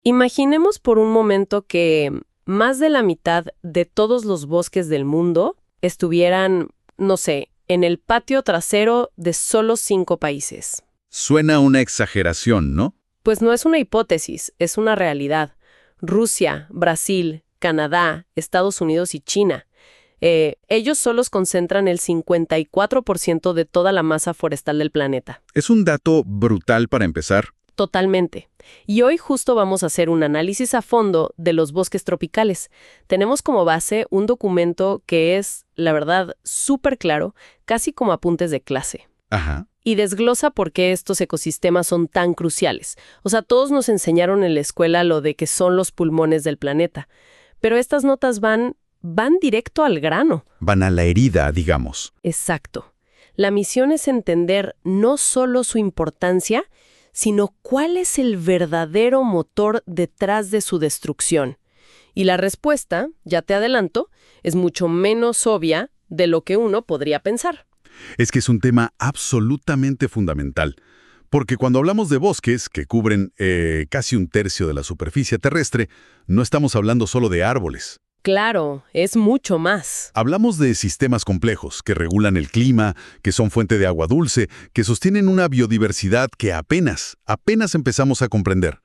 Imaginemos por un momento que más de la mitad de todos los bosques del mundo estuvieran, no sé, en el patio trasero de solo 5 países. Suena una exageración, ¿no? Pues no es una hipótesis, es una realidad. Rusia, Brasil, Canadá, Estados Unidos y China. Ellos solos concentran el 54% de toda la masa forestal del planeta. Es un dato brutal para empezar. Totalmente. Y hoy justo vamos a hacer un análisis a fondo de los bosques tropicales. Tenemos como base un documento que es, la verdad, súper claro, casi como apuntes de clase. Ajá. Y desglosa por qué estos ecosistemas son tan cruciales. O sea, todos nos enseñaron en la escuela lo de que son los pulmones del planeta. Pero estas notas van directo al grano. Van a la herida, digamos. Exacto. La misión es entender no solo su importancia, sino cuál es el verdadero motor detrás de su destrucción. Y la respuesta, ya te adelanto, es mucho menos obvia de lo que uno podría pensar. Es que es un tema absolutamente fundamental. Porque cuando hablamos de bosques, que cubren casi un tercio de la superficie terrestre, no estamos hablando solo de árboles. Claro, es mucho más. Hablamos de sistemas complejos que regulan el clima, que son fuente de agua dulce, que sostienen una biodiversidad que apenas empezamos a comprender.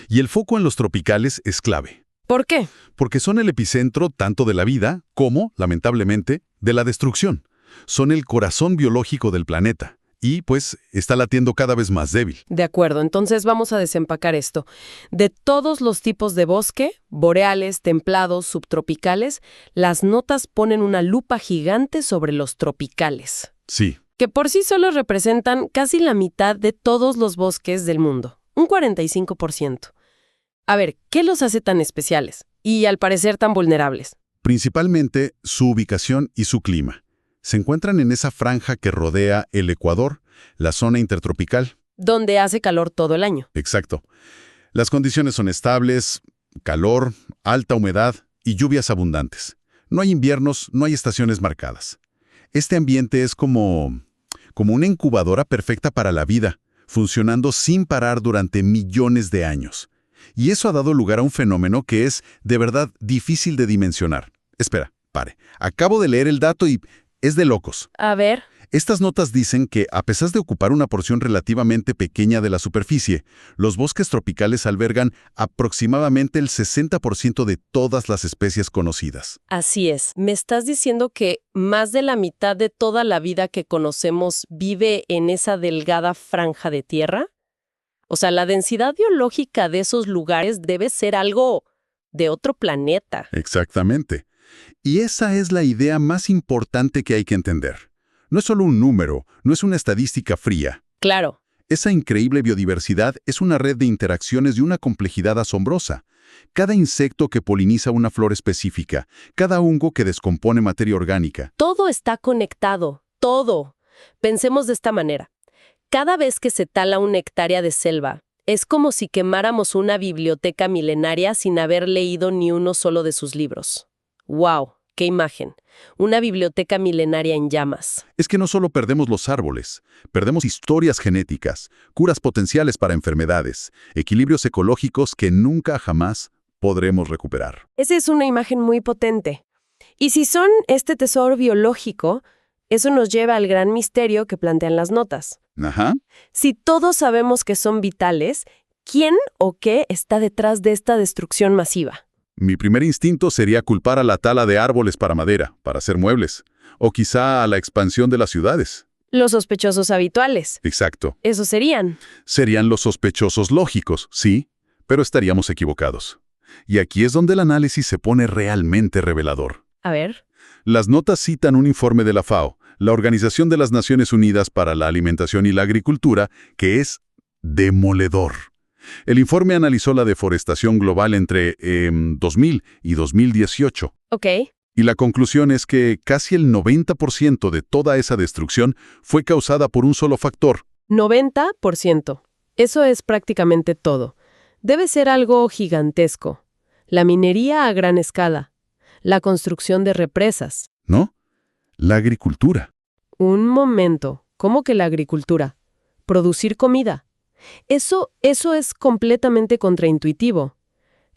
Y el foco en los tropicales es clave. ¿Por qué? Porque son el epicentro tanto de la vida como, lamentablemente, de la destrucción. Son el corazón biológico del planeta. Y, pues, está latiendo cada vez más débil. De acuerdo, entonces vamos a desempacar esto. De todos los tipos de bosque, boreales, templados, subtropicales, las notas ponen una lupa gigante sobre los tropicales. Sí. Que por sí solos representan casi la mitad de todos los bosques del mundo, un 45%. A ver, ¿qué los hace tan especiales? Y al parecer tan vulnerables. Principalmente su ubicación y su clima. Se encuentran en esa franja que rodea el Ecuador, la zona intertropical. Donde hace calor todo el año. Exacto. Las condiciones son estables, calor, alta humedad y lluvias abundantes. No hay inviernos, no hay estaciones marcadas. Este ambiente es como una incubadora perfecta para la vida, funcionando sin parar durante millones de años. Y eso ha dado lugar a un fenómeno que es, de verdad, difícil de dimensionar. Espera, pare. Acabo de leer el dato y es de locos. A ver. Estas notas dicen que, a pesar de ocupar una porción relativamente pequeña de la superficie, los bosques tropicales albergan aproximadamente el 60% de todas las especies conocidas. Así es. ¿Me estás diciendo que más de la mitad de toda la vida que conocemos vive en esa delgada franja de tierra? O sea, la densidad biológica de esos lugares debe ser algo de otro planeta. Exactamente. Y esa es la idea más importante que hay que entender. No es solo un número, no es una estadística fría. Claro. Esa increíble biodiversidad es una red de interacciones de una complejidad asombrosa. Cada insecto que poliniza una flor específica, cada hongo que descompone materia orgánica. Todo está conectado, todo. Pensemos de esta manera. Cada vez que se tala una hectárea de selva, es como si quemáramos una biblioteca milenaria sin haber leído ni uno solo de sus libros. ¡Wow! ¡Qué imagen! Una biblioteca milenaria en llamas. Es que no solo perdemos los árboles, perdemos historias genéticas, curas potenciales para enfermedades, equilibrios ecológicos que nunca jamás podremos recuperar. Esa es una imagen muy potente. Y si son este tesoro biológico, eso nos lleva al gran misterio que plantean las notas. Ajá. Si todos sabemos que son vitales, ¿quién o qué está detrás de esta destrucción masiva? Mi primer instinto sería culpar a la tala de árboles para madera, para hacer muebles, o quizá a la expansión de las ciudades. Los sospechosos habituales. Exacto. ¿Esos serían? Serían los sospechosos lógicos, sí, pero estaríamos equivocados. Y aquí es donde el análisis se pone realmente revelador. A ver. Las notas citan un informe de la FAO, la Organización de las Naciones Unidas para la Alimentación y la Agricultura, que es demoledor. El informe analizó la deforestación global entre 2000 y 2018. Ok. Y la conclusión es que casi el 90% de toda esa destrucción fue causada por un solo factor. 90%. Eso es prácticamente todo. Debe ser algo gigantesco. La minería a gran escala. La construcción de represas. ¿No? La agricultura. Un momento. ¿Cómo que la agricultura? Producir comida. Eso es completamente contraintuitivo.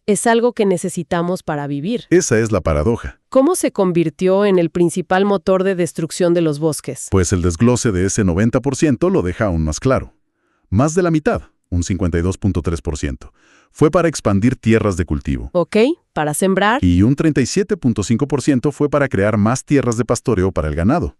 Es algo que necesitamos para vivir. Esa es la paradoja. ¿Cómo se convirtió en el principal motor de destrucción de los bosques? Pues el desglose de ese 90% lo deja aún más claro. Más de la mitad, un 52.3%, fue para expandir tierras de cultivo. ¿Ok? Para sembrar. Y un 37.5% fue para crear más tierras de pastoreo para el ganado.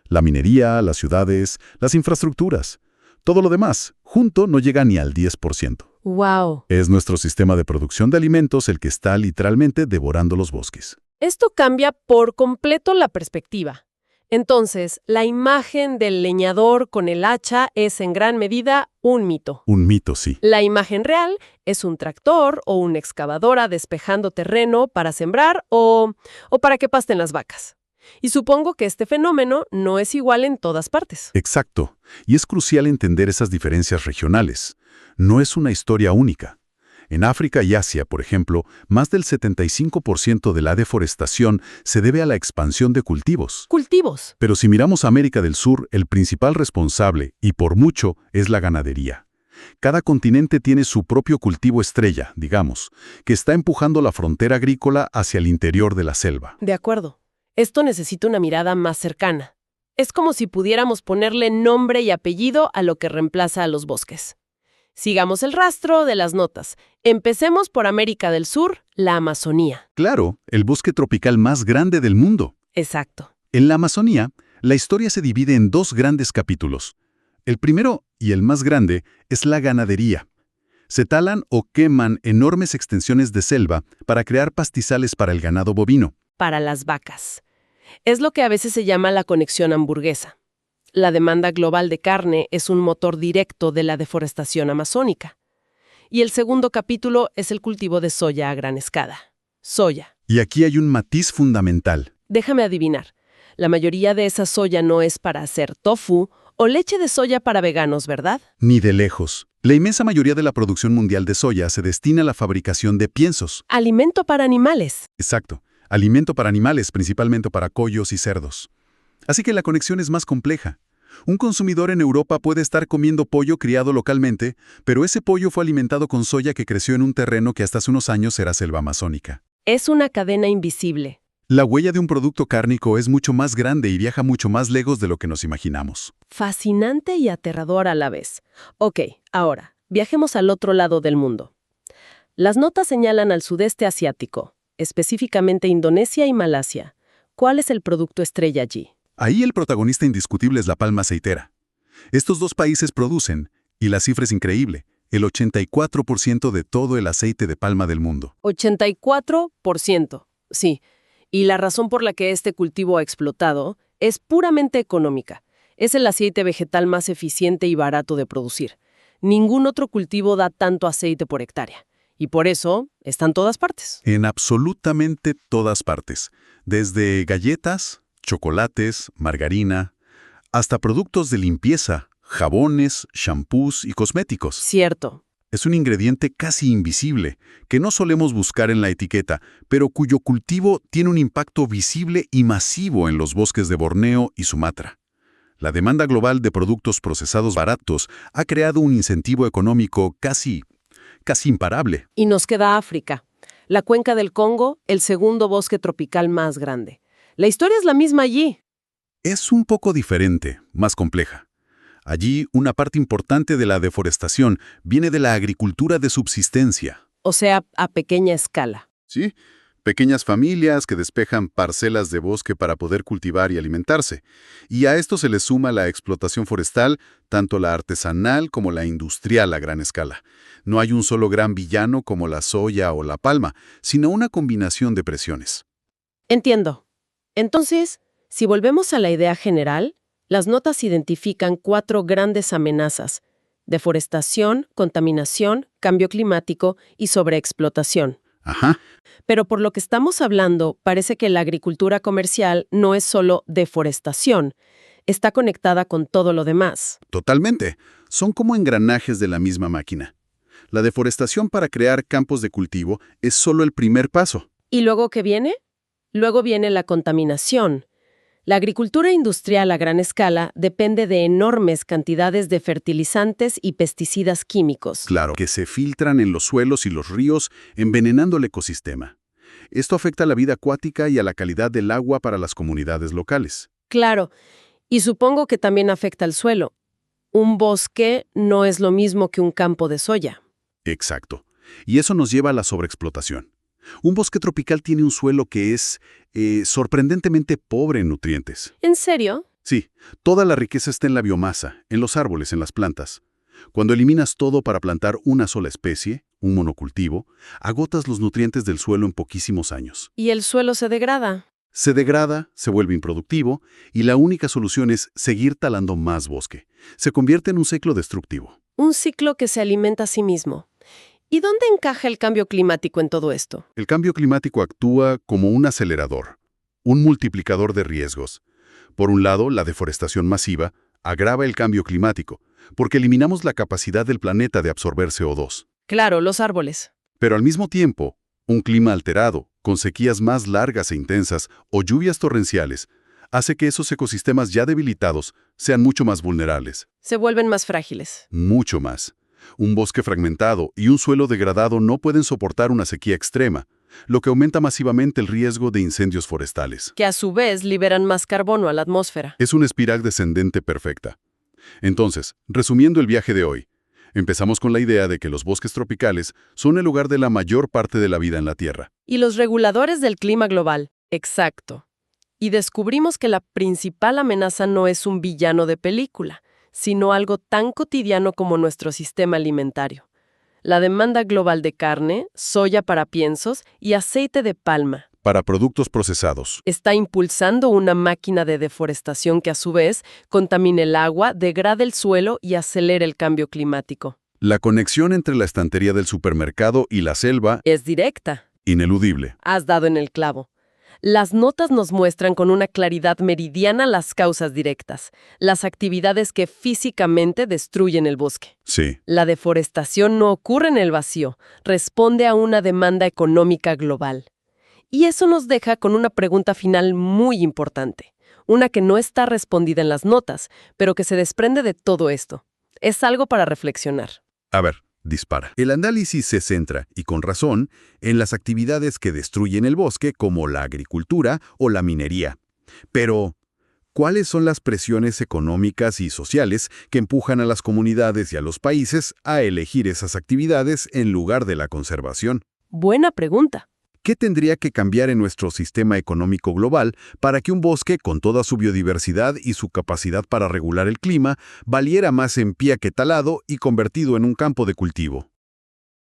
La minería, las ciudades, las infraestructuras. Todo lo demás, junto, no llega ni al 10%. ¡Wow! Es nuestro sistema de producción de alimentos el que está literalmente devorando los bosques. Esto cambia por completo la perspectiva. Entonces, la imagen del leñador con el hacha es en gran medida un mito. Un mito, sí. La imagen real es un tractor o una excavadora despejando terreno para sembrar o para que pasten las vacas. Y supongo que este fenómeno no es igual en todas partes. Exacto. Y es crucial entender esas diferencias regionales. No es una historia única. En África y Asia, por ejemplo, más del 75% de la deforestación se debe a la expansión de cultivos. Cultivos. Pero si miramos a América del Sur, el principal responsable, y por mucho, es la ganadería. Cada continente tiene su propio cultivo estrella, digamos, que está empujando la frontera agrícola hacia el interior de la selva. De acuerdo. Esto necesita una mirada más cercana. Es como si pudiéramos ponerle nombre y apellido a lo que reemplaza a los bosques. Sigamos el rastro de las notas. Empecemos por América del Sur, la Amazonía. Claro, el bosque tropical más grande del mundo. Exacto. En la Amazonía, la historia se divide en dos grandes capítulos. El primero, y el más grande, es la ganadería. Se talan o queman enormes extensiones de selva para crear pastizales para el ganado bovino. Para las vacas. Es lo que a veces se llama la conexión hamburguesa. La demanda global de carne es un motor directo de la deforestación amazónica. Y el segundo capítulo es el cultivo de soya a gran escala. Soya. Y aquí hay un matiz fundamental. Déjame adivinar. La mayoría de esa soya no es para hacer tofu o leche de soya para veganos, ¿verdad? Ni de lejos. La inmensa mayoría de la producción mundial de soya se destina a la fabricación de piensos. Alimento para animales. Exacto. Alimento para animales, principalmente para pollos y cerdos. Así que la conexión es más compleja. Un consumidor en Europa puede estar comiendo pollo criado localmente, pero ese pollo fue alimentado con soya que creció en un terreno que hasta hace unos años era selva amazónica. Es una cadena invisible. La huella de un producto cárnico es mucho más grande y viaja mucho más lejos de lo que nos imaginamos. Fascinante y aterrador a la vez. Ok, ahora, viajemos al otro lado del mundo. Las notas señalan al sudeste asiático, específicamente Indonesia y Malasia. ¿Cuál es el producto estrella allí? Ahí el protagonista indiscutible es la palma aceitera. Estos dos países producen, y la cifra es increíble, el 84% de todo el aceite de palma del mundo. 84%, sí. Y la razón por la que este cultivo ha explotado es puramente económica. Es el aceite vegetal más eficiente y barato de producir. Ningún otro cultivo da tanto aceite por hectárea. Y por eso está en todas partes. En absolutamente todas partes. Desde galletas, chocolates, margarina, hasta productos de limpieza, jabones, shampoos y cosméticos. Cierto. Es un ingrediente casi invisible, que no solemos buscar en la etiqueta, pero cuyo cultivo tiene un impacto visible y masivo en los bosques de Borneo y Sumatra. La demanda global de productos procesados baratos ha creado un incentivo económico casi imparable. Y nos queda África. La cuenca del Congo, el segundo bosque tropical más grande. La historia es la misma allí. Es un poco diferente, más compleja. Allí, una parte importante de la deforestación viene de la agricultura de subsistencia. O sea, a pequeña escala. Sí, pequeñas familias que despejan parcelas de bosque para poder cultivar y alimentarse. Y a esto se le suma la explotación forestal, tanto la artesanal como la industrial a gran escala. No hay un solo gran villano como la soya o la palma, sino una combinación de presiones. Entiendo. Entonces, si volvemos a la idea general, las notas identifican 4 grandes amenazas: deforestación, contaminación, cambio climático y sobreexplotación. Ajá. Pero por lo que estamos hablando, parece que la agricultura comercial no es solo deforestación, está conectada con todo lo demás. Totalmente. Son como engranajes de la misma máquina. La deforestación para crear campos de cultivo es solo el primer paso. ¿Y luego qué viene? Luego viene la contaminación. La agricultura industrial a gran escala depende de enormes cantidades de fertilizantes y pesticidas químicos. Claro, que se filtran en los suelos y los ríos, envenenando el ecosistema. Esto afecta a la vida acuática y a la calidad del agua para las comunidades locales. Claro, y supongo que también afecta al suelo. Un bosque no es lo mismo que un campo de soya. Exacto. Y eso nos lleva a la sobreexplotación. Un bosque tropical tiene un suelo que es sorprendentemente pobre en nutrientes. ¿En serio? Sí, toda la riqueza está en la biomasa, en los árboles, en las plantas. Cuando eliminas todo para plantar una sola especie, un monocultivo, agotas los nutrientes del suelo en poquísimos años. Y el suelo se degrada. Se degrada, se vuelve improductivo, y la única solución es seguir talando más bosque. Se convierte en un ciclo destructivo. Un ciclo que se alimenta a sí mismo. ¿Y dónde encaja el cambio climático en todo esto? El cambio climático actúa como un acelerador, un multiplicador de riesgos. Por un lado, la deforestación masiva agrava el cambio climático, porque eliminamos la capacidad del planeta de absorber CO2. Claro, los árboles. Pero al mismo tiempo, un clima alterado, con sequías más largas e intensas o lluvias torrenciales, hace que esos ecosistemas ya debilitados sean mucho más vulnerables. Se vuelven más frágiles. Mucho más. Un bosque fragmentado y un suelo degradado no pueden soportar una sequía extrema, lo que aumenta masivamente el riesgo de incendios forestales. Que a su vez liberan más carbono a la atmósfera. Es una espiral descendente perfecta. Entonces, resumiendo el viaje de hoy, empezamos con la idea de que los bosques tropicales son el lugar de la mayor parte de la vida en la Tierra. Y los reguladores del clima global. Exacto. Y descubrimos que la principal amenaza no es un villano de película, sino algo tan cotidiano como nuestro sistema alimentario. La demanda global de carne, soya para piensos y aceite de palma Para productos procesados. está impulsando una máquina de deforestación que a su vez contamina el agua, degrada el suelo y acelera el cambio climático. La conexión entre la estantería del supermercado y la selva, Es directa. ineludible. Has dado en el clavo. Las notas nos muestran con una claridad meridiana las causas directas, las actividades que físicamente destruyen el bosque. Sí. La deforestación no ocurre en el vacío, responde a una demanda económica global. Y eso nos deja con una pregunta final muy importante, una que no está respondida en las notas, pero que se desprende de todo esto. Es algo para reflexionar. A ver, dispara. El análisis se centra, y con razón, en las actividades que destruyen el bosque, como la agricultura o la minería. Pero, ¿cuáles son las presiones económicas y sociales que empujan a las comunidades y a los países a elegir esas actividades en lugar de la conservación? Buena pregunta. ¿Qué tendría que cambiar en nuestro sistema económico global para que un bosque, con toda su biodiversidad y su capacidad para regular el clima, valiera más en pie que talado y convertido en un campo de cultivo?